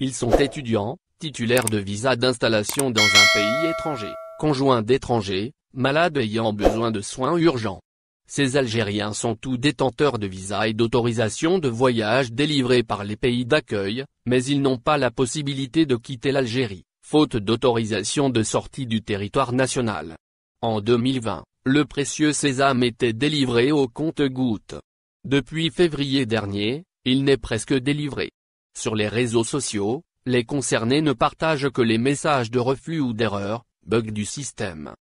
Ils sont étudiants, titulaires de visa d'installation dans un pays étranger, conjoints d'étrangers, malades ayant besoin de soins urgents. Ces Algériens sont tous détenteurs de visas et d'autorisations de voyage délivrées par les pays d'accueil, mais ils n'ont pas la possibilité de quitter l'Algérie, faute d'autorisation de sortie du territoire national. En 2020, le précieux sésame était délivré au compte-gouttes. Depuis février dernier, il n'est presque délivré. Sur les réseaux sociaux, les concernés ne partagent que les messages de refus ou d'erreur, bug du système.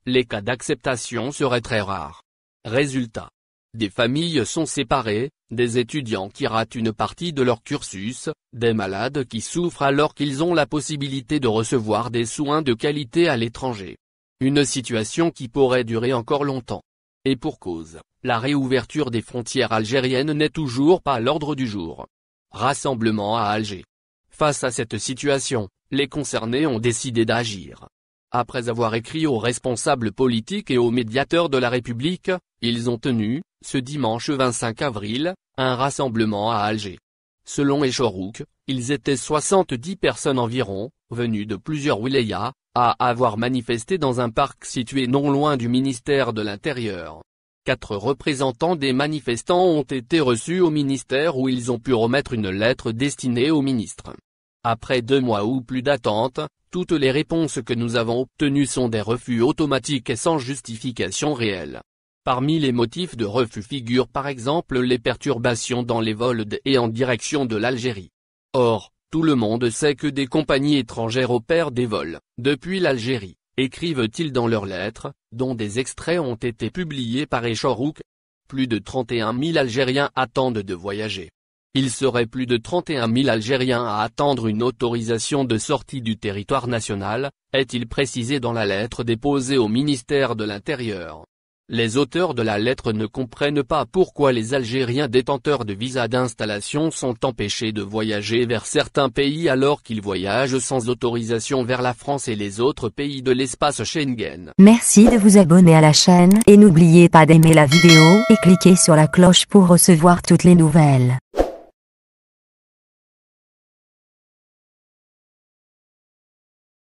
Les cas d'acceptation seraient très rares. Résultat. Des familles sont séparées, des étudiants qui ratent une partie de leur cursus, des malades qui souffrent alors qu'ils ont la possibilité de recevoir des soins de qualité à l'étranger. Une situation qui pourrait durer encore longtemps. Et pour cause, la réouverture des frontières algériennes n'est toujours pas à l'ordre du jour. Rassemblement à Alger. Face à cette situation, les concernés ont décidé d'agir. Après avoir écrit aux responsables politiques et aux médiateurs de la République, ils ont tenu, ce dimanche 25 avril, un rassemblement à Alger. Selon Echorouk, ils étaient 70 personnes environ, venues de plusieurs wilayas, à avoir manifesté dans un parc situé non loin du ministère de l'Intérieur. 4 représentants des manifestants ont été reçus au ministère où ils ont pu remettre une lettre destinée au ministre. Après 2 mois ou plus d'attente, toutes les réponses que nous avons obtenues sont des refus automatiques et sans justification réelle. Parmi les motifs de refus figurent par exemple les perturbations dans les vols et en direction de l'Algérie. Or, tout le monde sait que des compagnies étrangères opèrent des vols depuis l'Algérie, écrivent-ils dans leurs lettres, dont des extraits ont été publiés par Echorouk. Plus de 31 000 Algériens attendent de voyager. Il serait plus de 31 000 Algériens à attendre une autorisation de sortie du territoire national, est-il précisé dans la lettre déposée au ministère de l'Intérieur. Les auteurs de la lettre ne comprennent pas pourquoi les Algériens détenteurs de visa d'installation sont empêchés de voyager vers certains pays alors qu'ils voyagent sans autorisation vers la France et les autres pays de l'espace Schengen. Merci de vous abonner à la chaîne et n'oubliez pas d'aimer la vidéo et cliquer sur la cloche pour recevoir toutes les nouvelles.